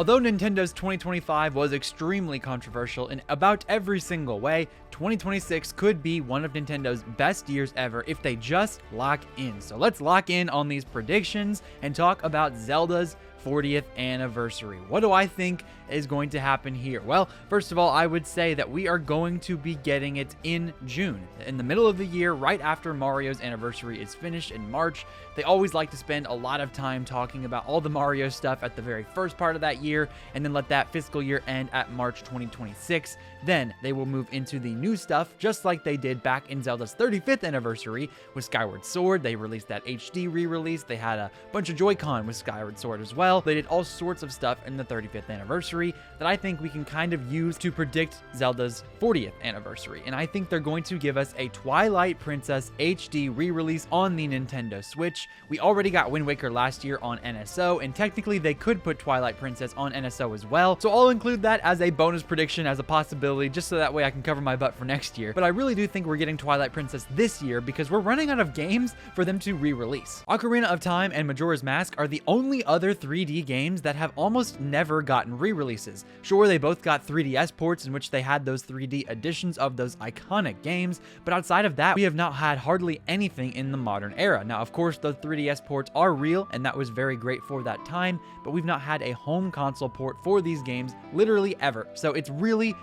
Although Nintendo's 2025 was extremely controversial in about every single way, 2026 could be one of Nintendo's best years ever if they just lock in. So let's lock in on these predictions and talk about Zelda's 40th anniversary. What do I think is going to happen here? Well, first of all, I would say that we are going to be getting it in June, in the middle of the year, right after Mario's anniversary is finished in March. They always like to spend a lot of time talking about all the Mario stuff at the very first part of that year, and then let that fiscal year end at March 2026. Then they will move into the new stuff, just like they did back in Zelda's 35th anniversary with Skyward Sword. They released that HD re-release. They had a bunch of Joy-Con with Skyward Sword as well. They did all sorts of stuff in the 35th anniversary that I think we can kind of use to predict Zelda's 40th anniversary. And I think they're going to give us a Twilight Princess HD re-release on the Nintendo Switch. We already got Wind Waker last year on NSO, and technically they could put Twilight Princess on NSO as well. So I'll include that as a bonus prediction, as a possibility, just so that way I can cover my butt for next year. But I really do think we're getting Twilight Princess this year because we're running out of games for them to re-release. Ocarina of Time and Majora's Mask are the only other 3D games that have almost never gotten re-releases. Sure, they both got 3DS ports in which they had those 3D editions of those iconic games, but outside of that, we have not had hardly anything in the modern era. Now, of course, the 3DS ports are real, and that was very great for that time, but we've not had a home console port for these games literally ever. So it's really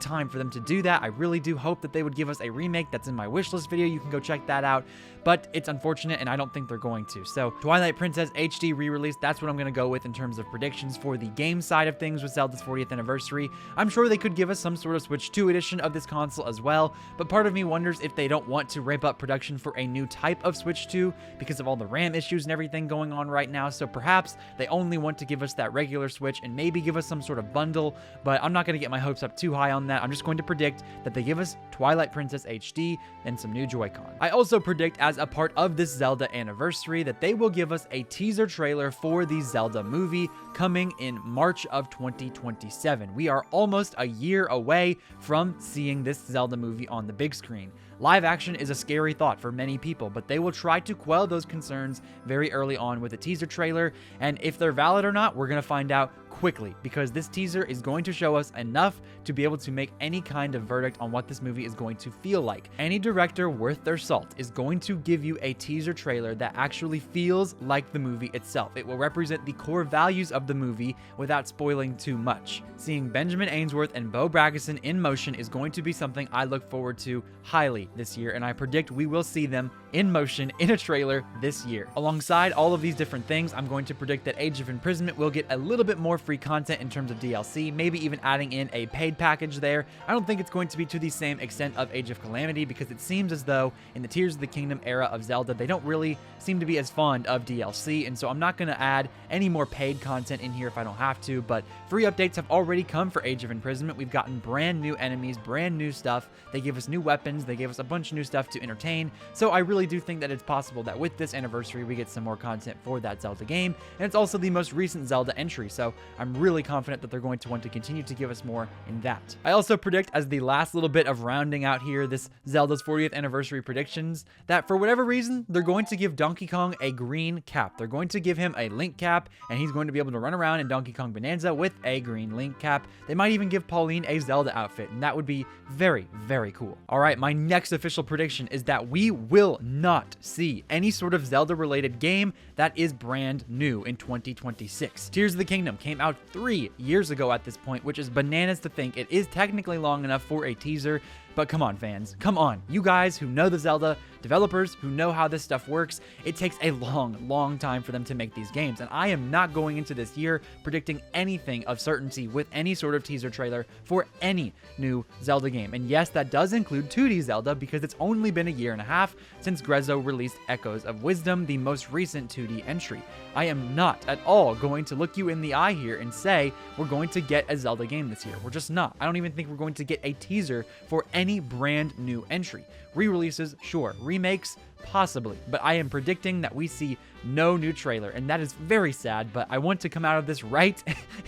time for them to do that. I really do hope that they would give us a remake. That's in my wishlist video. You can go check that out, but it's unfortunate, and I don't think they're going to. So Twilight Princess HD re-release, that's what I'm going to go with in terms of predictions for the game side of things with Zelda's 40th anniversary. I'm sure they could give us some sort of Switch 2 edition of this console as well, but part of me wonders if they don't want to ramp up production for a new type of Switch 2 because of all the RAM issues and everything going on right now. So perhaps they only want to give us that regular Switch and maybe give us some sort of bundle, but I'm not going to get my hopes up too high on that. I'm just going to predict that they give us Twilight Princess HD and some new Joy-Con. I also predict, as a part of this Zelda anniversary, that they will give us a teaser trailer for the Zelda movie coming in March of 2027. We are almost a year away from seeing this Zelda movie on the big screen. Live action is a scary thought for many people, but they will try to quell those concerns very early on with a teaser trailer, and if they're valid or not, we're going to find out quickly, because this teaser is going to show us enough to be able to make any kind of verdict on what this movie is going to feel like. Any director worth their salt is going to give you a teaser trailer that actually feels like the movie itself. It will represent the core values of the movie without spoiling too much. Seeing Benjamin Ainsworth and Bo Braggerson in motion is going to be something I look forward to highly this year, and I predict we will see them in motion in a trailer this year. Alongside all of these different things, I'm going to predict that Age of Imprisonment will get a little bit more free content in terms of DLC, maybe even adding in a paid package there. I don't think it's going to be to the same extent of Age of Calamity, because it seems as though in the Tears of the Kingdom era of Zelda, they don't really seem to be as fond of DLC, and so I'm not going to add any more paid content in here if I don't have to, but free updates have already come for Age of Imprisonment. We've gotten brand new enemies, brand new stuff. They give us new weapons, they gave us a bunch of new stuff to entertain, so I really do think that it's possible that with this anniversary we get some more content for that Zelda game, and it's also the most recent Zelda entry, so I'm really confident that they're going to want to continue to give us more in that. I also predict, as the last little bit of rounding out here this Zelda's 40th anniversary predictions, that for whatever reason they're going to give Donkey Kong a green cap. They're going to give him a Link cap, and he's going to be able to run around in Donkey Kong Bonanza with a green Link cap. They might even give Pauline a Zelda outfit, and that would be very cool. Alright, my next official prediction is that we will not see any sort of Zelda related game that is brand new in 2026. Tears of the Kingdom came out 3 years ago at this point, which is bananas to think. It is technically long enough for a teaser, but come on, fans. Come on. You guys who know the Zelda, developers who know how this stuff works, it takes a long time for them to make these games, and I am not going into this year predicting anything of certainty with any sort of teaser trailer for any new Zelda game. And yes, that does include 2D Zelda, because it's only been a year and a half since Grezzo released Echoes of Wisdom, the most recent 2D entry. I am not at all going to look you in the eye here and say we're going to get a Zelda game this year. We're just not. I don't even think we're going to get a teaser for any brand new entry. Re-releases, sure. Remakes, possibly. But I am predicting that we see no new trailer, and that is very sad, but I want to come out of this right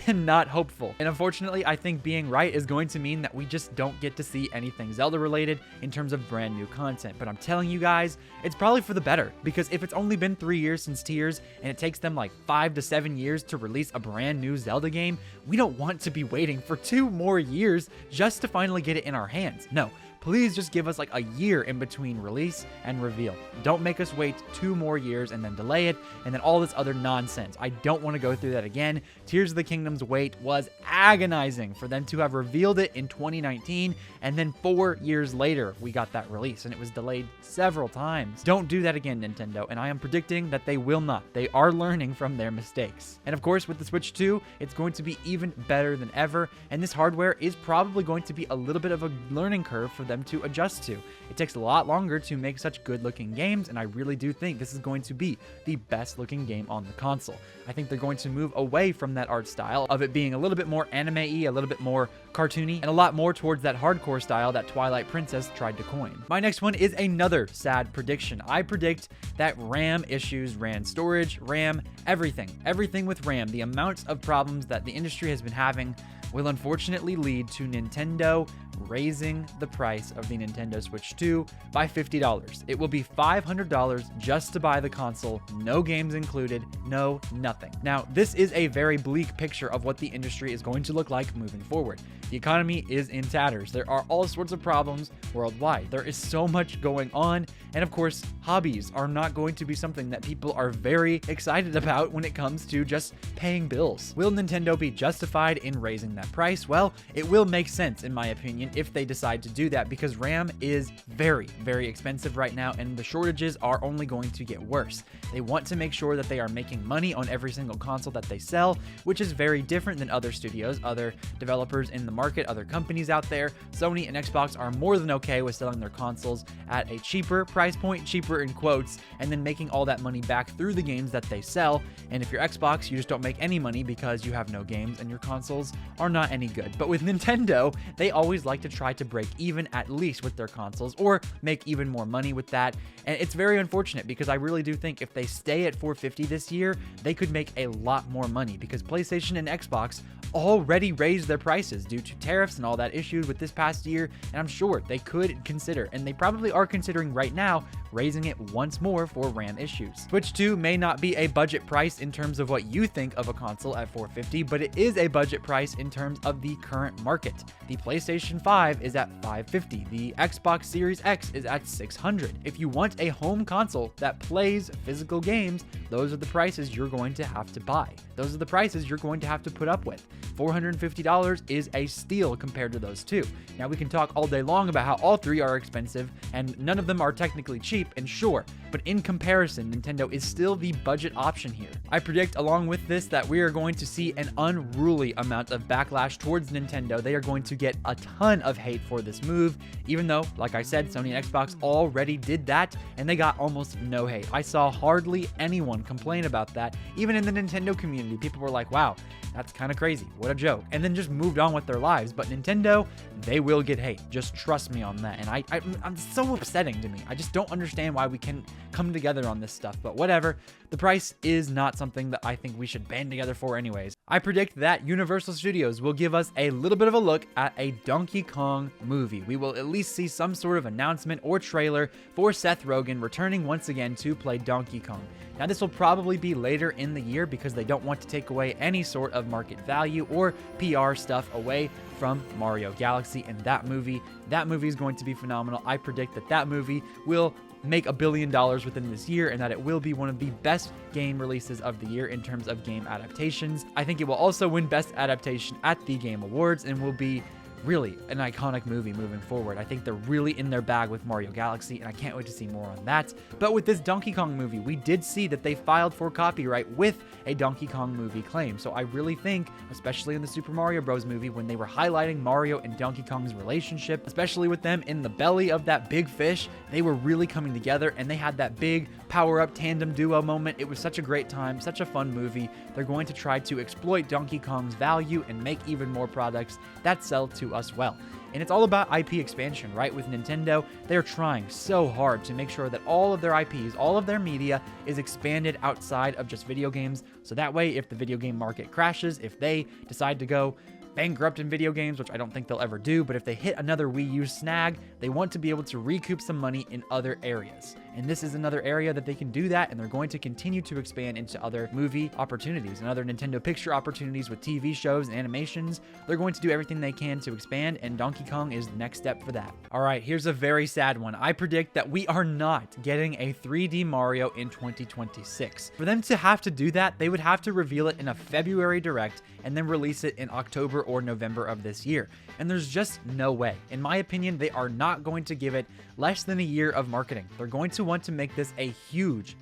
and not hopeful. And unfortunately, I think being right is going to mean that we just don't get to see anything Zelda related in terms of brand new content. But I'm telling you guys, it's probably for the better, because if it's only been 3 years since Tears and it takes them like 5 to 7 years to release a brand new Zelda game, we don't want to be waiting for 2 more years just to finally get it in our hands. No. Please just give us like a year in between release and reveal. Don't make us wait 2 more years and then delay it and then all this other nonsense. I don't want to go through that again. Tears of the Kingdom's wait was agonizing for them to have revealed it in 2019, and then 4 years later we got that release and it was delayed several times. Don't do that again, Nintendo, and I am predicting that they will not. They are learning from their mistakes. And of course, with the Switch 2, it's going to be even better than ever, and this hardware is probably going to be a little bit of a learning curve for them to adjust to. It takes a lot longer to make such good looking games, and I really do think this is going to be the best looking game on the console. I think they're going to move away from that art style of it being a little bit more anime-y, a little bit more cartoony, and a lot more towards that hardcore style that Twilight Princess tried to coin. My next one is another sad prediction. I predict that RAM issues, RAM storage, RAM, everything with RAM, the amounts of problems that the industry has been having will unfortunately lead to Nintendo raising the price of the Nintendo Switch 2 by $50. It will be $500 just to buy the console, no games included, no nothing. Now, this is a very bleak picture of what the industry is going to look like moving forward. The economy is in tatters. There are all sorts of problems worldwide. There is so much going on, and of course, hobbies are not going to be something that people are very excited about when it comes to just paying bills. Will Nintendo be justified in raising that price? Well, it will make sense, in my opinion, if they decide to do that, because RAM is very, very expensive right now, and the shortages are only going to get worse. They want to make sure that they are making money on every single console that they sell, which is very different than other studios, other developers in the market, other companies out there. Sony and Xbox are more than okay with selling their consoles at a cheaper price point, cheaper in quotes, and then making all that money back through the games that they sell. And if you're Xbox, you just don't make any money because you have no games and your consoles are not any good. But with Nintendo, they always like to try to break even at least with their consoles or make even more money with that. And it's very unfortunate because I really do think if they stay at $450 this year, they could make a lot more money, because PlayStation and Xbox already raised their prices due to tariffs and all that issues with this past year, and I'm sure they could consider, and they probably are considering right now, raising it once more for RAM issues. Switch 2 may not be a budget price in terms of what you think of a console at $450, but it is a budget price in terms of the current market. The PlayStation 5 is at $550. The Xbox Series X is at $600. If you want a home console that plays physical games, those are the prices you're going to have to buy. Those are the prices you're going to have to put up with. $450 is a steal compared to those two. Now, we can talk all day long about how all three are expensive and none of them are technically cheap, and sure, but in comparison, Nintendo is still the budget option here. I predict along with this that we are going to see an unruly amount of backlash towards Nintendo. They are going to get a ton of hate for this move, even though, like I said, Sony and Xbox already did that and they got almost no hate. I saw hardly anyone complain about that. Even in the Nintendo community, people were like, wow, that's kind of crazy, what a joke, and then just moved on with their lives. But Nintendo, they will get hate, just trust me on that. And I'm so upsetting to me. I just don't understand why we can come together on this stuff, but whatever. The price is not something that I think we should band together for anyways. I predict that Universal Studios will give us a little bit of a look at a Donkey Kong movie. We will at least see some sort of announcement or trailer for Seth Rogen returning once again to play Donkey Kong. Now, this will probably be later in the year because they don't want to take away any sort of market value or PR stuff away from Mario Galaxy and that movie. That movie is going to be phenomenal. I predict that that movie will make $1 billion within this year and that it will be one of the best game releases of the year in terms of game adaptations. I think it will also win Best Adaptation at the Game Awards and will be really an iconic movie moving forward. I think they're really in their bag with Mario Galaxy, and I can't wait to see more on that. But with this Donkey Kong movie, we did see that they filed for copyright with a Donkey Kong movie claim. So I really think, especially in the Super Mario Bros. Movie, when they were highlighting Mario and Donkey Kong's relationship, especially with them in the belly of that big fish, they were really coming together and they had that big power-up tandem duo moment. It was such a great time, such a fun movie. They're going to try to exploit Donkey Kong's value and make even more products that sell to to us well. And it's all about IP expansion, right? With Nintendo, they're trying so hard to make sure that all of their IPs, all of their media is expanded outside of just video games. So that way, if the video game market crashes, if they decide to go bankrupt in video games, which I don't think they'll ever do, but if they hit another Wii U snag, they want to be able to recoup some money in other areas. And this is another area that they can do that, and they're going to continue to expand into other movie opportunities and other Nintendo Picture opportunities with TV shows and animations. They're going to do everything they can to expand, and Donkey Kong is the next step for that. All right, here's a very sad one. I predict that we are not getting a 3D Mario in 2026. For them to have to do that, they would have to reveal it in a February Direct and then release it in October or November of this year. And there's just no way. In my opinion, they are not going to give it less than a year of marketing. They're going to want to make this a huge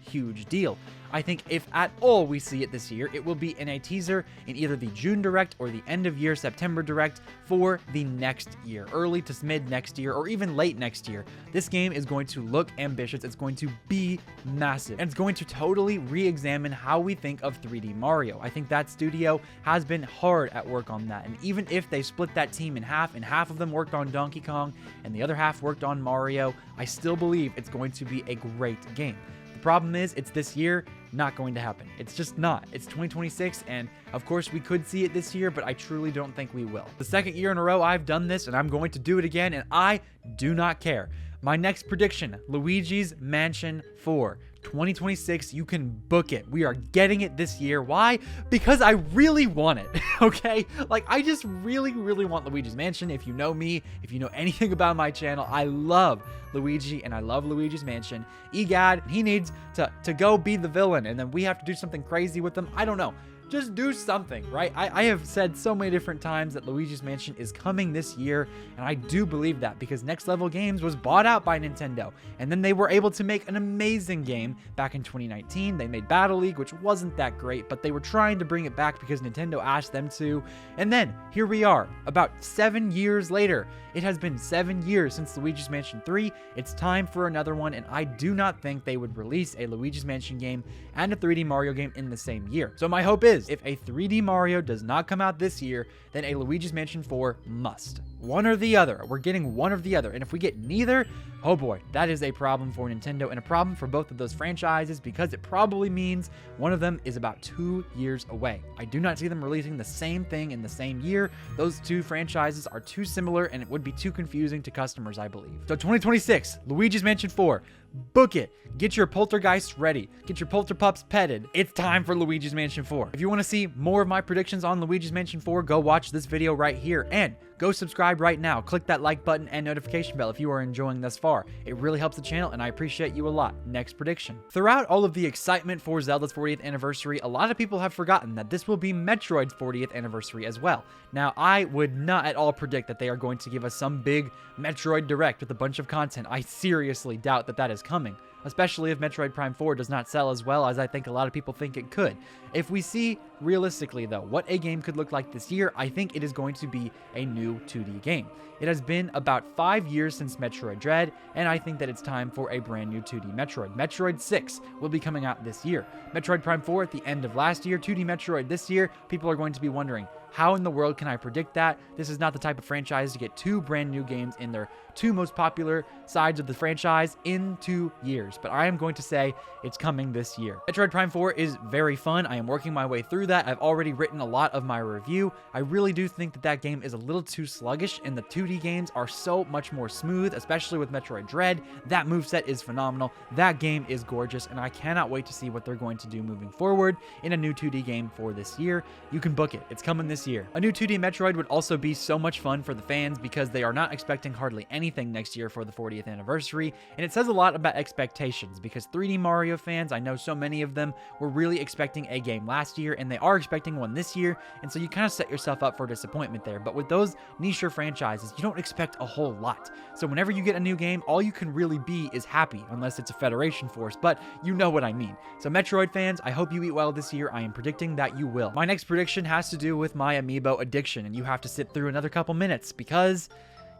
deal. I think if at all we see it this year, it will be in a teaser in either the June Direct or the end of year September Direct for the next year, early to mid next year, or even late next year. This game is going to look ambitious. It's going to be massive, and it's going to totally re-examine how we think of 3D Mario. I think that studio has been hard at work on that, and even if they split that team in half, and half of them worked on Donkey Kong and the other half worked on Mario, I still believe it's going to be a great game. The problem is, it's this year, not going to happen. It's just not. It's 2026, and of course we could see it this year, but I truly don't think we will. The second year in a row I've done this, and I'm going to do it again, and I do not care. My next prediction, Luigi's Mansion 4. 2026, you can book it. We are getting it this year. Why? Because I really want it, okay? Like, I just really want Luigi's Mansion. If you know me, if you know anything about my channel, I love Luigi and I love Luigi's Mansion. Egad, he needs to go be the villain, and then we have to do something crazy with him. I don't know. Just do something, right? I have said so many different times that Luigi's Mansion is coming this year, and I do believe that because Next Level Games was bought out by Nintendo, and then they were able to make an amazing game back in 2019. They made Battle League, which wasn't that great, but they were trying to bring it back because Nintendo asked them to, and then here we are, about 7 years later. It has been 7 years since Luigi's Mansion 3. It's time for another one, and I do not think they would release a Luigi's Mansion game and a 3D Mario game in the same year. So my hope is, if a 3D Mario does not come out this year, then a Luigi's Mansion 4 must. One or the other. We're getting one or the other. And if we get neither, oh boy, that is a problem for Nintendo and a problem for both of those franchises because it probably means one of them is about 2 years away. I do not see them releasing the same thing in the same year. Those two franchises are too similar and it would be too confusing to customers, I believe. So 2026, Luigi's Mansion 4. Book it. Get your poltergeists ready. Get your polterpups petted. It's time for Luigi's Mansion 4. If you want to see more of my predictions on Luigi's Mansion 4, go watch this video right here and go subscribe right now. Click that like button and notification bell if you are enjoying thus far. It really helps the channel and I appreciate you a lot. Next prediction. Throughout all of the excitement for Zelda's 40th anniversary, a lot of people have forgotten that this will be Metroid's 40th anniversary as well. Now, I would not at all predict that they are going to give us some big Metroid Direct with a bunch of content. I seriously doubt that that is coming, especially if Metroid Prime 4 does not sell as well as I think a lot of people think it could. If we see realistically though what a game could look like this year, I think it is going to be a new 2D game. It has been about 5 years since Metroid Dread, and I think that it's time for a brand new 2D Metroid. Metroid 6 will be coming out this year. Metroid Prime 4 at the end of last year, 2D Metroid this year. People are going to be wondering, how in the world can I predict that? This is not the type of franchise to get two brand new games in their two most popular sides of the franchise in 2 years. But I am going to say it's coming this year. Metroid Prime 4 is very fun. I am working my way through that. I've already written a lot of my review. I really do think that that game is a little too sluggish, and the 2D games are so much more smooth, especially with Metroid Dread. That moveset is phenomenal. That game is gorgeous, and I cannot wait to see what they're going to do moving forward in a new 2D game for this year. You can book it. It's coming this year. A new 2D Metroid would also be so much fun for the fans because they are not expecting hardly anything next year for the 40th anniversary, and it says a lot about expectations because 3D Mario fans, I know so many of them, were really expecting a game last year, and they are expecting one this year, and so you kind of set yourself up for disappointment there. But with those niche franchises, you don't expect a whole lot. So whenever you get a new game, all you can really be is happy, unless it's a Federation Force, but you know what I mean. So Metroid fans, I hope you eat well this year. I am predicting that you will. My next prediction has to do with my amiibo addiction, and you have to sit through another couple minutes because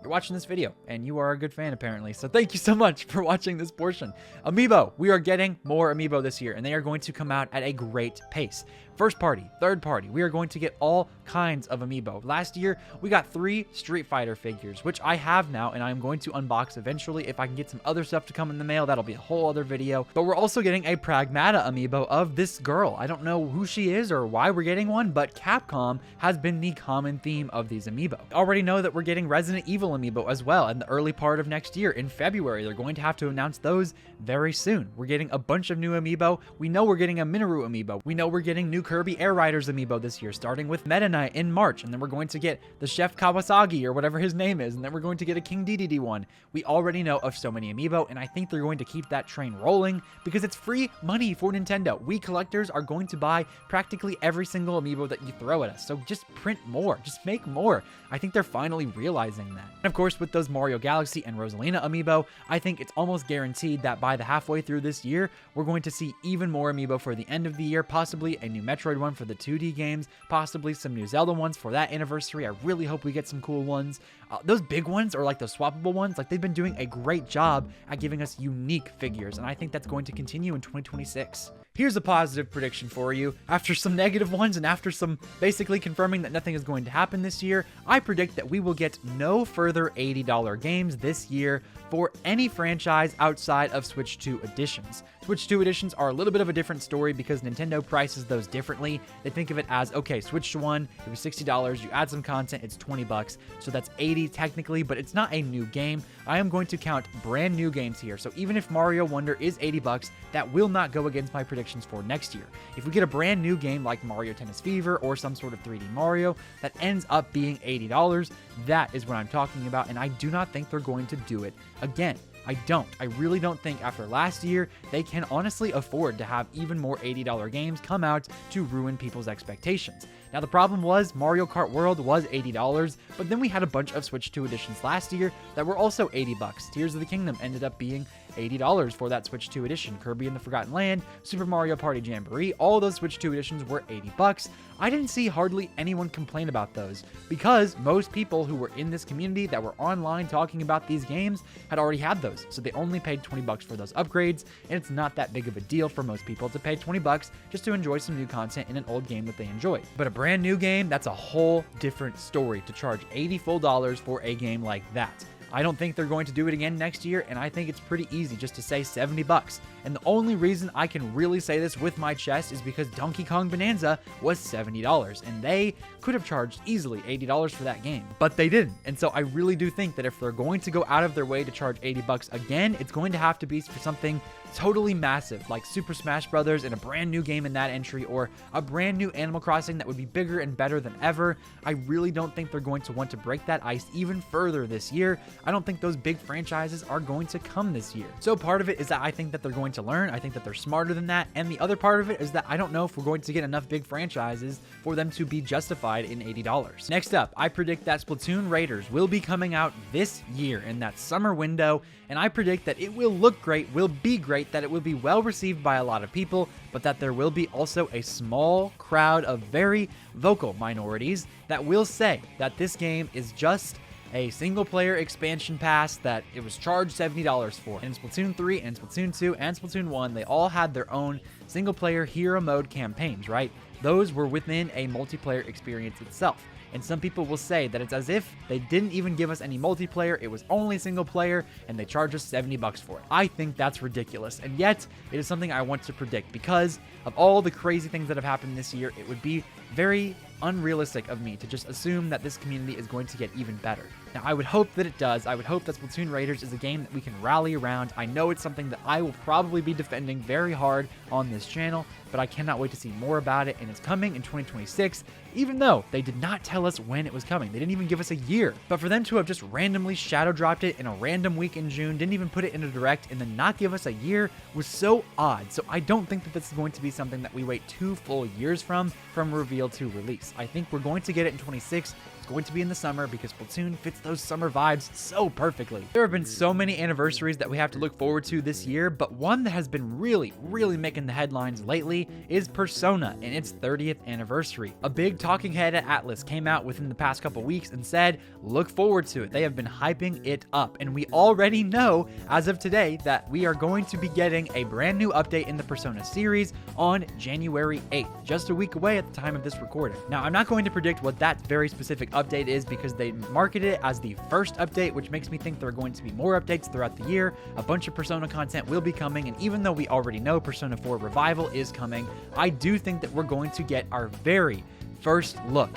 you're watching this video and you are a good fan apparently. So thank you so much for watching this portion. Amiibo, we are getting more amiibo this year and they are going to come out at a great pace. First party, third party, we are going to get all kinds of amiibo. Last year, we got 3 Street Fighter figures, which I have now, and I'm going to unbox eventually. If I can get some other stuff to come in the mail, that'll be a whole other video. But we're also getting a Pragmata amiibo of this girl. I don't know who she is or why we're getting one, but Capcom has been the common theme of these amiibo. I already know that we're getting Resident Evil amiibo as well in the early part of next year. In February, they're going to have to announce those very soon. We're getting a bunch of new amiibo. We know we're getting a Minoru amiibo. We know we're getting new Kirby Air Riders amiibo this year, starting with Meta Knight in March, and then we're going to get the Chef Kawasagi or whatever his name is, and then we're going to get a King Dedede one. We already know of so many amiibo, and I think they're going to keep that train rolling because it's free money for Nintendo. We collectors are going to buy practically every single amiibo that you throw at us, so just print more, just make more. I think they're finally realizing that. And of course, with those Mario Galaxy and Rosalina amiibo, I think it's almost guaranteed that by the halfway through this year, we're going to see even more amiibo for the end of the year, possibly a new Metroid one for the 2D games, possibly some new Zelda ones for that anniversary. I really hope we get some cool ones. Those big ones, or like the swappable ones, like they've been doing a great job at giving us unique figures, and I think that's going to continue in 2026. Here's a positive prediction for you. After some negative ones and after some basically confirming that nothing is going to happen this year, I predict that we will get no further $80 games this year for any franchise outside of Switch 2 editions. Switch 2 editions are a little bit of a different story because Nintendo prices those differently. They think of it as, okay, Switch 1, it was $60, you add some content, it's 20 bucks, so that's 80 technically, but it's not a new game. I am going to count brand new games here, so even if Mario Wonder is 80 bucks, that will not go against my predictions for next year. If we get a brand new game like Mario Tennis Fever or some sort of 3D Mario that ends up being $80, that is what I'm talking about, and I do not think they're going to do it again. I really don't think after last year, they can honestly afford to have even more $80 games come out to ruin people's expectations. Now, the problem was Mario Kart World was $80, but then we had a bunch of Switch 2 editions last year that were also 80 bucks. Tears of the Kingdom ended up being $80 for that Switch 2 edition. Kirby and the Forgotten Land, Super Mario Party Jamboree, all those Switch 2 editions were 80 bucks. I didn't see hardly anyone complain about those because most people who were in this community that were online talking about these games had already had those. So they only paid 20 bucks for those upgrades, and it's not that big of a deal for most people to pay 20 bucks just to enjoy some new content in an old game that they enjoy. But a brand new game, that's a whole different story to charge $80 full for a game like that. I don't think they're going to do it again next year, and I think it's pretty easy just to say 70 bucks. And the only reason I can really say this with my chest is because Donkey Kong Bonanza was $70, and they could have charged easily $80 for that game, but they didn't. And so I really do think that if they're going to go out of their way to charge 80 bucks again, it's going to have to be for something totally massive, like Super Smash Brothers and a brand new game in that entry, or a brand new Animal Crossing that would be bigger and better than ever. I really don't think they're going to want to break that ice even further this year. I don't think those big franchises are going to come this year. So part of it is that I think that they're going to learn. I think that they're smarter than that. And the other part of it is that I don't know if we're going to get enough big franchises for them to be justified in $80. Next up, I predict that Splatoon Raiders will be coming out this year in that summer window, and I predict that it will look great, will be great, that it will be well received by a lot of people, but that there will be also a small crowd of very vocal minorities that will say that this game is just a single-player expansion pass that it was charged $70 for. In Splatoon 3 and Splatoon 2 and Splatoon 1, they all had their own single-player hero mode campaigns, right? Those were within a multiplayer experience itself. And some people will say that it's as if they didn't even give us any multiplayer, it was only single player, and they charge us 70 bucks for it. I think that's ridiculous, and yet it is something I want to predict because of all the crazy things that have happened this year. It would be very unrealistic of me to just assume that this community is going to get even better. Now, I would hope that it does. I would hope that Splatoon Raiders is a game that we can rally around. I know it's something that I will probably be defending very hard on this channel, but I cannot wait to see more about it, and it's coming in 2026, even though they did not tell us when it was coming. They didn't even give us a year. But for them to have just randomly shadow dropped it in a random week in June, didn't even put it in a direct, and then not give us a year was so odd. So I don't think that this is going to be something that we wait 2 full years from reveal to release. I think we're going to get it in 26 It's going to be in the summer because Splatoon fits those summer vibes so perfectly. There have been so many anniversaries that we have to look forward to this year, but one that has been really making the headlines lately is Persona and its 30th anniversary. A big talking head at Atlas came out within the past couple weeks and said, look forward to it. They have been hyping it up, and we already know as of today that we are going to be getting a brand new update in the Persona series on January 8th, just a week away at the time of this recording. Now, I'm not going to predict what that very specific update is because they marketed it as the first update, which makes me think there are going to be more updates throughout the year. A bunch of Persona content will be coming, and even though we already know Persona 4 Revival is coming, I do think that we're going to get our very first look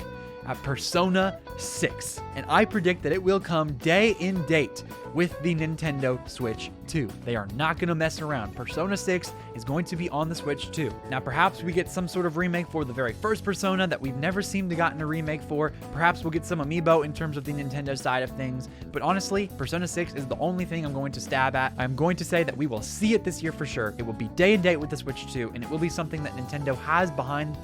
at Persona 6, and I predict that it will come day and date with the Nintendo Switch 2. They are not going to mess around. Persona 6 is going to be on the Switch 2. Now, perhaps we get some sort of remake for the very first Persona that we've never seemed to gotten a remake for. Perhaps we'll get some amiibo in terms of the Nintendo side of things. But honestly, Persona 6 is the only thing I'm going to stab at. I'm going to say that we will see it this year for sure. It will be day and date with the Switch 2, and it will be something that Nintendo has behind.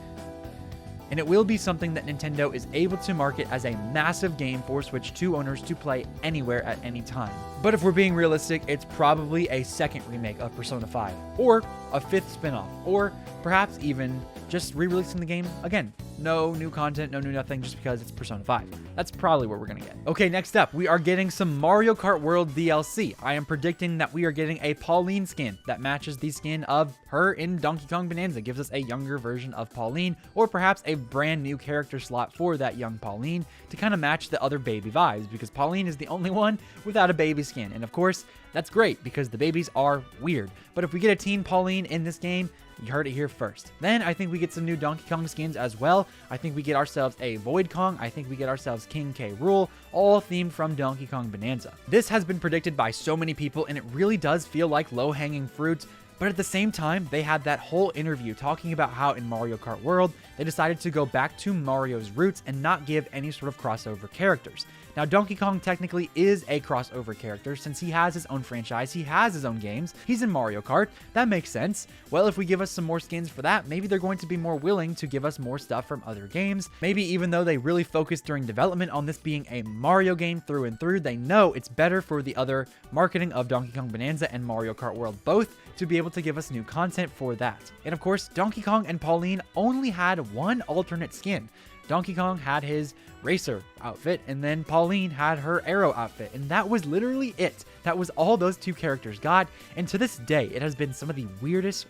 And it will be something that Nintendo is able to market as a massive game for Switch 2 owners to play anywhere at any time. But if we're being realistic, it's probably a second remake of Persona 5, or a fifth spin-off, or perhaps even just re-releasing the game again. No new content, no new nothing, just because it's Persona 5. That's probably what we're gonna get. Okay, next up, we are getting some Mario Kart World DLC. I am predicting that we are getting a Pauline skin that matches the skin of her in Donkey Kong Bonanza. Gives us a younger version of Pauline, or perhaps a brand new character slot for that young Pauline to kind of match the other baby vibes, because Pauline is the only one without a baby skin. And of course, that's great because the babies are weird. But if we get a teen Pauline in this game, you heard it here first. Then I think we get some new Donkey Kong skins as well. I think we get ourselves a Void Kong. I think we get ourselves King K. Rool, all themed from Donkey Kong Bonanza. This has been predicted by so many people, and it really does feel like low-hanging fruit. But at the same time, they had that whole interview talking about how in Mario Kart World, they decided to go back to Mario's roots and not give any sort of crossover characters. Now, Donkey Kong technically is a crossover character since he has his own franchise, he has his own games, he's in Mario Kart, that makes sense. Well, if we give us some more skins for that, maybe they're going to be more willing to give us more stuff from other games. Maybe even though they really focused during development on this being a Mario game through and through, they know it's better for the other marketing of Donkey Kong Bonanza and Mario Kart World both to be able to give us new content for that. And of course, Donkey Kong and Pauline only had one alternate skin. Donkey Kong had his racer outfit, and then Pauline had her arrow outfit, and that was literally it. That was all those two characters got, and to this day, it has been some of the weirdest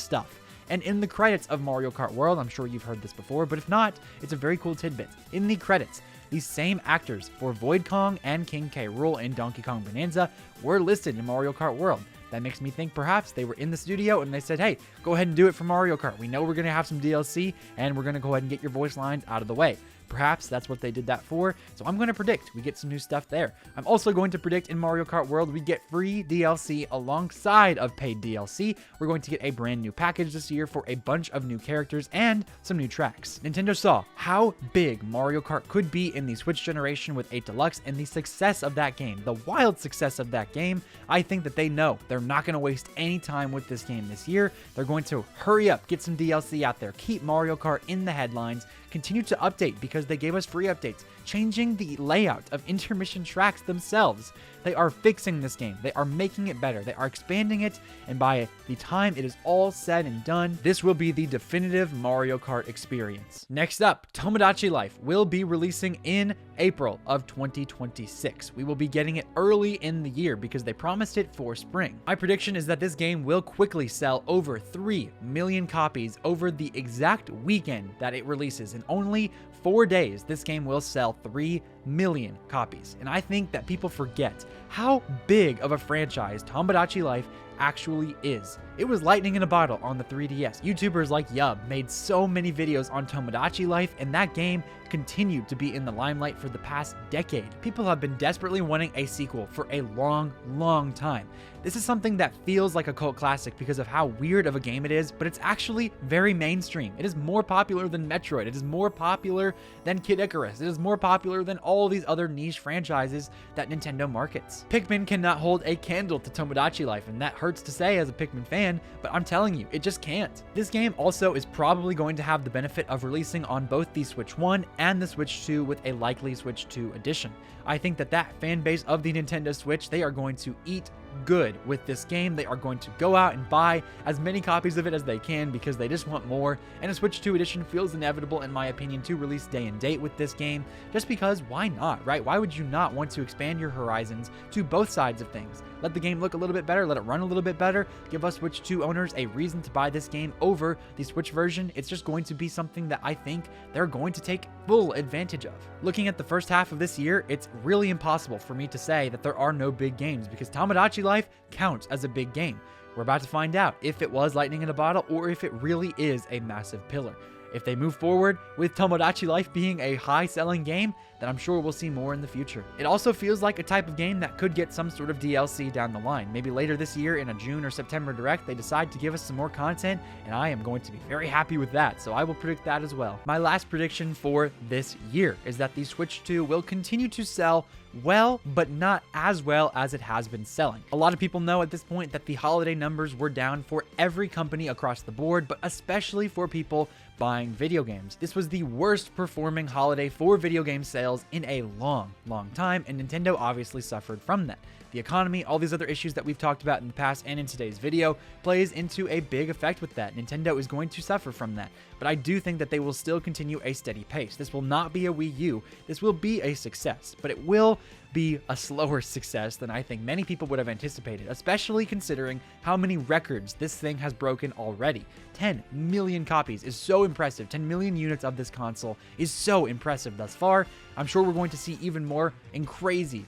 stuff. And in the credits of Mario Kart World, I'm sure you've heard this before, but if not, it's a very cool tidbit. In the credits, these same actors for Void Kong and King K. Rool in Donkey Kong Bonanza were listed in Mario Kart World. That makes me think perhaps they were in the studio and they said, hey, go ahead and do it for Mario Kart. We know we're going to have some DLC and we're going to go ahead and get your voice lines out of the way. Perhaps that's what they did that for, so I'm going to predict we get some new stuff there. I'm also going to predict in Mario Kart World we get free DLC alongside of paid DLC. We're going to get a brand new package this year for a bunch of new characters and some new tracks. Nintendo saw how big Mario Kart could be in the Switch generation with 8 Deluxe and the success of that game, the wild success of that game. I think that they know they're not going to waste any time with this game this year. They're going to hurry up, get some DLC out there, keep Mario Kart in the headlines, continue to update because they gave us free updates, changing the layout of intermission tracks themselves. They are fixing this game. They are making it better. They are expanding it, and by the time it is all said and done, this will be the definitive Mario Kart experience. Next up, Tomodachi Life will be releasing in April of 2026. We will be getting it early in the year because they promised it for spring. My prediction is that this game will quickly sell over 3 million copies over the exact weekend that it releases. In only 4 days, this game will sell 3 million copies. And I think that people forget how big of a franchise Tomodachi Life actually is. It was lightning in a bottle on the 3DS. YouTubers like Yub made so many videos on Tomodachi Life, and that game continued to be in the limelight for the past decade. People have been desperately wanting a sequel for a long time. This is something that feels like a cult classic because of how weird of a game it is, but it's actually very mainstream. It is more popular than Metroid. It is more popular than Kid Icarus. It is more popular than all all these other niche franchises that Nintendo markets. Pikmin cannot hold a candle to Tomodachi Life, and that hurts to say as a Pikmin fan, but I'm telling you, it just can't. This game also is probably going to have the benefit of releasing on both the Switch 1 and the Switch 2 with a likely Switch 2 edition. I think that fan base of the Nintendo Switch, they are going to eat good with this game. They are going to go out and buy as many copies of it as they can because they just want more, and a Switch 2 edition feels inevitable in my opinion to release day and date with this game, just because why not, right? Why would you not want to expand your horizons to both sides of things? Let the game look a little bit better, let it run a little bit better, give us Switch 2 owners a reason to buy this game over the Switch version. It's just going to be something that I think they're going to take full advantage of. Looking at the first half of this year, it's really impossible for me to say that there are no big games because Tomodachi Life counts as a big game. We're about to find out if it was lightning in a bottle or if it really is a massive pillar. If they move forward with Tomodachi Life being a high-selling game, then I'm sure we'll see more in the future. It also feels like a type of game that could get some sort of DLC down the line. Maybe later this year in a June or September Direct, they decide to give us some more content, and I am going to be very happy with that, so I will predict that as well. My last prediction for this year is that the Switch 2 will continue to sell well, but not as well as it has been selling. A lot of people know at this point that the holiday numbers were down for every company across the board, but especially for people buying video games. This was the worst performing holiday for video game sales in a long time, and Nintendo obviously suffered from that. The economy, all these other issues that we've talked about in the past and in today's video plays into a big effect with that. Nintendo is going to suffer from that, but I do think that they will still continue a steady pace. This will not be a Wii U. This will be a success, but it will be a slower success than I think many people would have anticipated, especially considering how many records this thing has broken already. 10 million copies is so impressive. 10 million units of this console is so impressive thus far. I'm sure we're going to see even more and crazy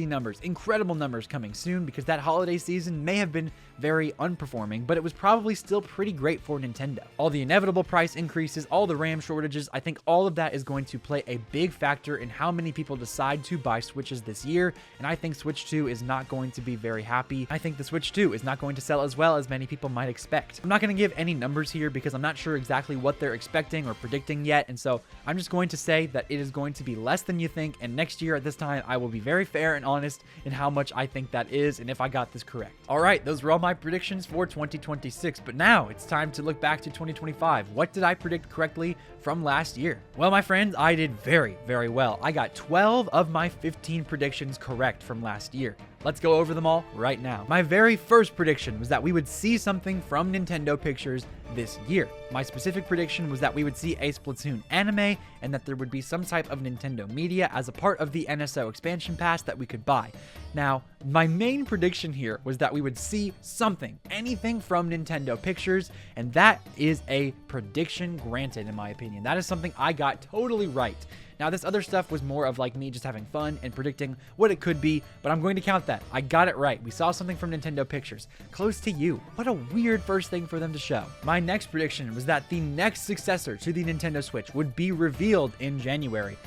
numbers, incredible numbers coming soon, because that holiday season may have been very unperforming, but it was probably still pretty great for Nintendo. All the inevitable price increases, all the RAM shortages, I think all of that is going to play a big factor in how many people decide to buy Switches this year, and I think Switch 2 is not going to be very happy. I think the Switch 2 is not going to sell as well as many people might expect. I'm not going to give any numbers here because I'm not sure exactly what they're expecting or predicting yet, and so I'm just going to say that it is going to be less than you think, and next year at this time I will be very fair and honest in how much I think that is and if I got this correct. All right, those were all my predictions for 2026, but now it's time to look back to 2025. What did I predict correctly from last year? Well, my friends, I did very well. I got 12 of my 15 predictions correct from last year. Let's go over them all right now. My very first prediction was that we would see something from Nintendo Pictures this year. My specific prediction was that we would see a Splatoon anime and that there would be some type of Nintendo media as a part of the NSO expansion pass that we could buy. Now, my main prediction here was that we would see something, anything from Nintendo Pictures, and that is a prediction granted in my opinion. That is something I got totally right. Now, this other stuff was more of like me just having fun and predicting what it could be, but I'm going to count that. I got it right. We saw something from Nintendo Pictures. Close to you. What a weird first thing for them to show. My next prediction was that the next successor to the Nintendo Switch would be revealed in January.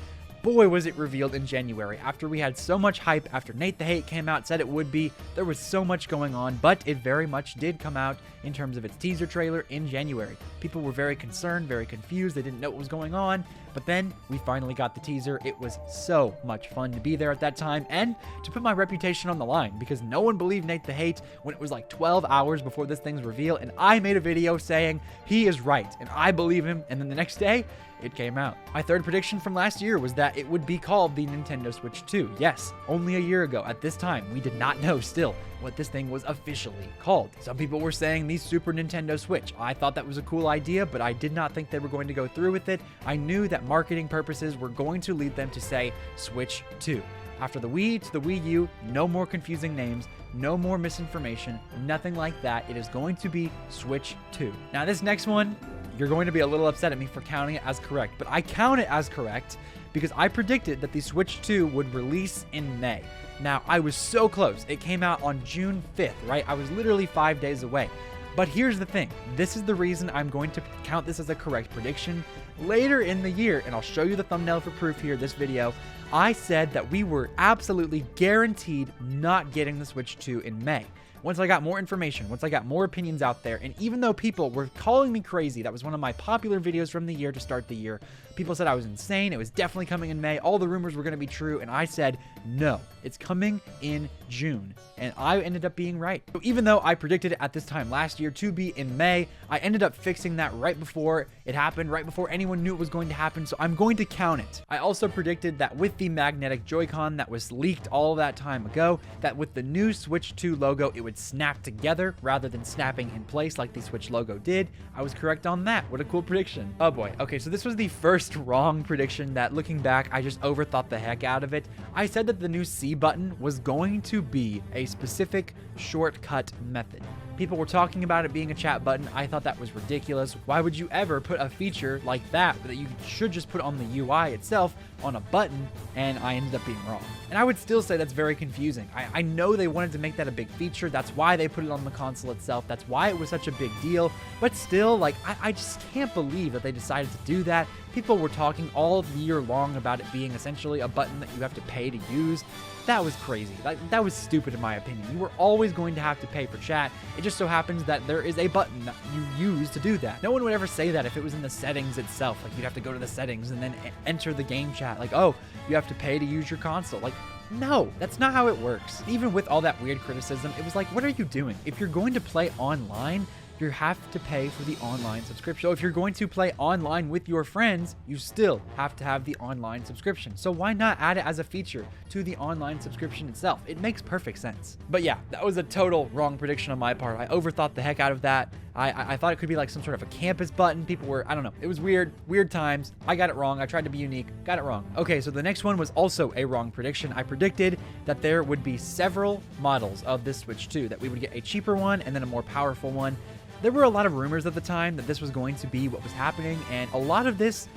Boy, was it revealed in January. After we had so much hype, after Nate the Hate came out, said it would be, there was so much going on, but it very much did come out in terms of its teaser trailer in January. People were very concerned, very confused. They didn't know what was going on, but then we finally got the teaser. It was so much fun to be there at that time and to put my reputation on the line because no one believed Nate the Hate when it was like 12 hours before this thing's reveal, and I made a video saying he is right, and I believe him, and then the next day, it came out. My third prediction from last year was that it would be called the Nintendo Switch 2. Yes, only a year ago at this time, we did not know still what this thing was officially called. Some people were saying the Super Nintendo Switch. I thought that was a cool idea, but I did not think they were going to go through with it. I knew that marketing purposes were going to lead them to say Switch 2. After the Wii to the Wii U, no more confusing names, no more misinformation, nothing like that. It is going to be Switch 2. Now, this next one, you're going to be a little upset at me for counting it as correct, but I count it as correct because I predicted that the Switch 2 would release in May. Now, I was so close. It came out on June 5th, right? I was literally 5 days away. But here's the thing. This is the reason I'm going to count this as a correct prediction. Later in the year, and I'll show you the thumbnail for proof here, this video, I said that we were absolutely guaranteed not getting the Switch 2 in May. Once I got more information, once I got more opinions out there, and even though people were calling me crazy, that was one of my popular videos from the year to start the year, People said I was insane. It was definitely coming in May. All the rumors were going to be true. And I said, no, it's coming in June. And I ended up being right. So even though I predicted it at this time last year to be in May, I ended up fixing that right before it happened, right before anyone knew it was going to happen. So I'm going to count it. I also predicted that with the magnetic Joy-Con that was leaked all that time ago, that with the new Switch 2 logo, it would snap together rather than snapping in place like the Switch logo did. I was correct on that. What a cool prediction. Oh boy. Okay, so this was the first wrong prediction that, looking back, I just overthought the heck out of it. I said that the new C button was going to be a specific shortcut method. People were talking about it being a chat button. I thought that was ridiculous. Why would you ever put a feature like that you should just put on the UI itself on a button? And I ended up being wrong. And I would still say that's very confusing. I know they wanted to make that a big feature. That's why they put it on the console itself. That's why it was such a big deal. But still, like, I just can't believe that they decided to do that. People were talking all year long about it being essentially a button that you have to pay to use. That was crazy. That was stupid in my opinion. You were always going to have to pay for chat. It just so happens that there is a button that you use to do that. No one would ever say that if it was in the settings itself. Like, you'd have to go to the settings and then enter the game chat. Like, oh, you have to pay to use your console. Like, no, that's not how it works. Even with all that weird criticism, it was like, what are you doing? If you're going to play online, you have to pay for the online subscription. So if you're going to play online with your friends, you still have to have the online subscription. So why not add it as a feature to the online subscription itself? It makes perfect sense. But yeah, that was a total wrong prediction on my part. I overthought the heck out of that. I thought it could be like some sort of a campus button. People were, I don't know. It was weird times. I got it wrong. I tried to be unique. Got it wrong. Okay, so the next one was also a wrong prediction. I predicted that there would be several models of this Switch 2, that we would get a cheaper one and then a more powerful one. There were a lot of rumors at the time that this was going to be what was happening, and a lot of these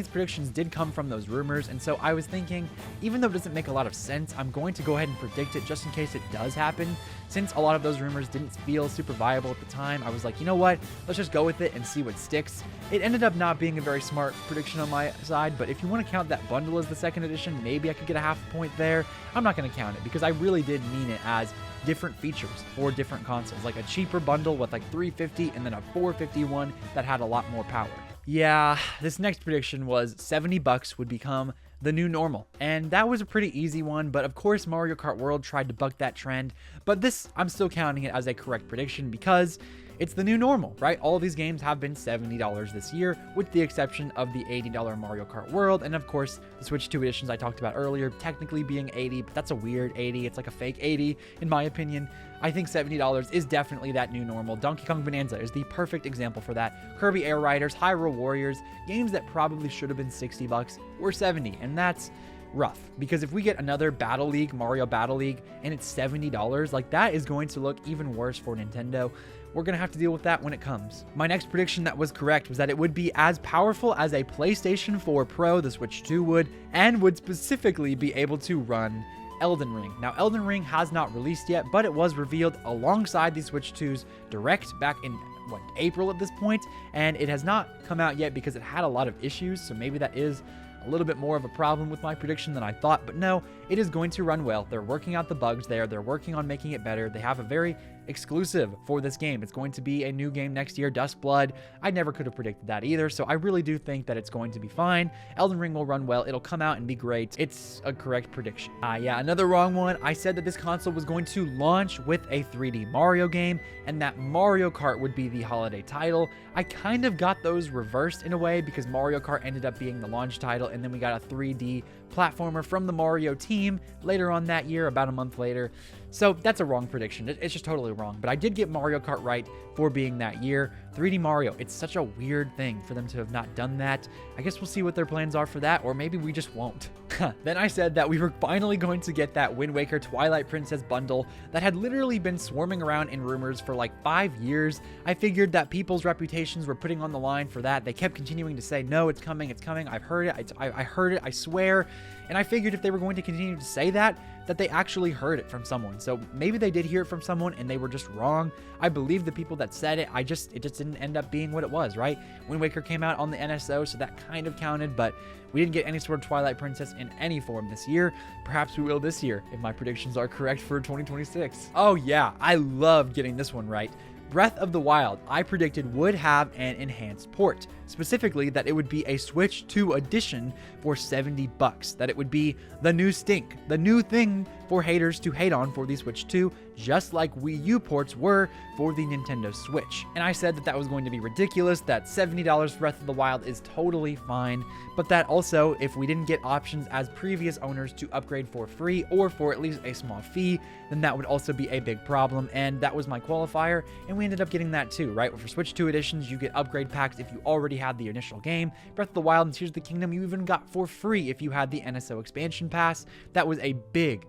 predictions did come from those rumors, and so I was thinking, even though it doesn't make a lot of sense, I'm going to go ahead and predict it just in case it does happen. Since a lot of those rumors didn't feel super viable at the time, I was like, you know what, let's just go with it and see what sticks. It ended up not being a very smart prediction on my side, but if you want to count that bundle as the second edition, maybe I could get a half point there. I'm not going to count it because I really did mean it as different features for different consoles, like a cheaper bundle with like 350 and then a 451 that had a lot more power. Yeah, this next prediction was $70 would become the new normal, and that was a pretty easy one, but of course Mario Kart World tried to buck that trend, but this, I'm still counting it as a correct prediction because it's the new normal, right? All of these games have been $70 this year, with the exception of the $80 Mario Kart World, and of course, the Switch 2 editions I talked about earlier, technically being $80, but that's a weird 80. It's like a fake 80, in my opinion. I think $70 is definitely that new normal. Donkey Kong Bonanza is the perfect example for that. Kirby Air Riders, Hyrule Warriors, games that probably should have been $60 were $70, and that's rough, because if we get another Battle League, Mario Battle League, and it's $70, like, that is going to look even worse for Nintendo. We're going to have to deal with that when it comes. My next prediction that was correct was that it would be as powerful as a PlayStation 4 Pro, the Switch 2 would, and would specifically be able to run Elden Ring. Now, Elden Ring has not released yet, but it was revealed alongside the Switch 2's Direct back in April at this point, and it has not come out yet because it had a lot of issues, so maybe that is a little bit more of a problem with my prediction than I thought, but no, it is going to run well. They're working out the bugs there. They're working on making it better. They have a very exclusive for this game. It's going to be a new game next year, Dustblood. I never could have predicted that either, so I really do think that it's going to be fine. Elden Ring will run well. It'll come out and be great. It's a correct prediction. Yeah, another wrong one. I said that this console was going to launch with a 3D Mario game, and that Mario Kart would be the holiday title. I kind of got those reversed in a way because Mario Kart ended up being the launch title, and then we got a 3D platformer from the Mario team later on that year, about a month later. So that's a wrong prediction. It's just totally wrong. But I did get Mario Kart right for being that year. 3D Mario, it's such a weird thing for them to have not done that. I guess we'll see what their plans are for that, or maybe we just won't. Then I said that we were finally going to get that Wind Waker Twilight Princess bundle that had literally been swarming around in rumors for like 5 years. I figured that people's reputations were putting on the line for that. They kept continuing to say, no, it's coming, it's coming. I've heard it, I heard it, I swear. And I figured if they were going to continue to say that they actually heard it from someone. So maybe they did hear it from someone and they were just wrong. I believe the people that said it. It just didn't end up being what it was, right? Wind Waker came out on the NSO, so that kind of counted, but we didn't get any sort of Twilight Princess in any form this year. Perhaps we will this year if my predictions are correct for 2026. Oh yeah, I loved getting this one right. Breath of the Wild, I predicted would have an enhanced port. specifically that it would be a Switch 2 edition for $70, that it would be the new stink, the new thing for haters to hate on for the Switch 2, just like Wii U ports were for the Nintendo Switch. And I said that that was going to be ridiculous, that $70 for Breath of the Wild is totally fine, but that also, if we didn't get options as previous owners to upgrade for free or for at least a small fee, then that would also be a big problem, and that was my qualifier, and we ended up getting that too, right? For Switch 2 editions, you get upgrade packs if you already had the initial game. Breath of the Wild and Tears of the Kingdom, you even got for free if you had the NSO expansion pass. That was a big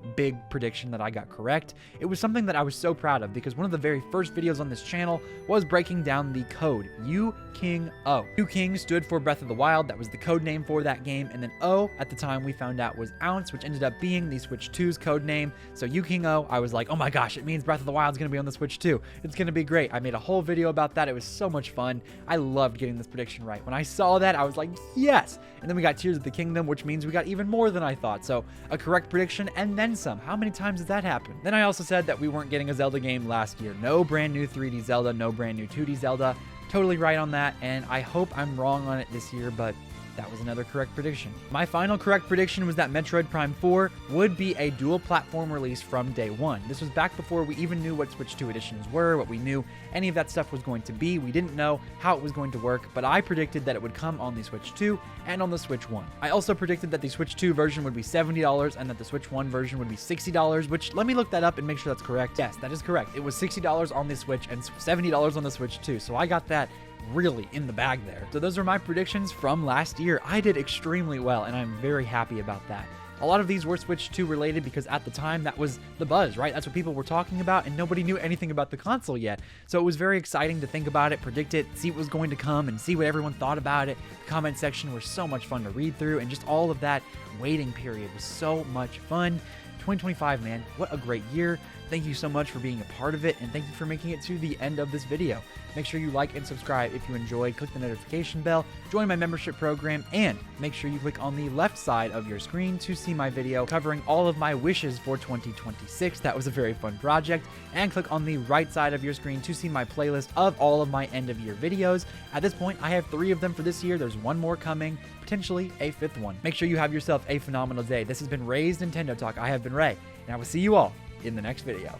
prediction that I got correct. It was something that I was so proud of, because one of the very first videos on this channel was breaking down the code UKING-O. UKING stood for Breath of the Wild, that was the code name for that game, and then O at the time we found out was ounce, which ended up being the Switch 2's code name. So UKING-O, I was like, oh my gosh, it means Breath of the Wild is going to be on the Switch 2. It's going to be great. I made a whole video about that. It was so much fun. I loved getting this prediction right. When I saw that, I was like, yes! And then we got Tears of the Kingdom, which means we got even more than I thought. So a correct prediction and then some. How many times did that happen? Then I also said that we weren't getting a Zelda game last year. No brand new 3D Zelda, no brand new 2D Zelda. Totally right on that, and I hope I'm wrong on it this year, but that was another correct prediction. My final correct prediction was that Metroid Prime 4 would be a dual platform release from day one. This was back before we even knew what Switch 2 editions were, what we knew any of that stuff was going to be. We didn't know how it was going to work, but I predicted that it would come on the Switch 2 and on the Switch 1. I also predicted that the Switch 2 version would be $70 and that the Switch 1 version would be $60, which let me look that up and make sure that's correct. Yes, that is correct. It was $60 on the Switch and $70 on the Switch 2, so I got that really in the bag there. So those are my predictions from last year. I did extremely well, and I'm very happy about that. A lot of these were Switch 2 related because at the time that was the buzz, right? That's what people were talking about, and nobody knew anything about the console yet. So it was very exciting to think about it, predict it, see what was going to come, and see what everyone thought about it. The comment section was so much fun to read through, and just all of that waiting period was so much fun. 2025, man, what a great year. Thank you so much for being a part of it, and thank you for making it to the end of this video. Make sure you like and subscribe if you enjoyed, click the notification bell, join my membership program, and make sure you click on the left side of your screen to see my video covering all of my wishes for 2026. That was a very fun project. And click on the right side of your screen to see my playlist of all of my end of year videos. At this point, I have 3 of them for this year. There's one more coming, potentially a 5th one. Make sure you have yourself a phenomenal day. This has been Ray's Nintendo Talk. I have been Ray, and I will see you all in the next video.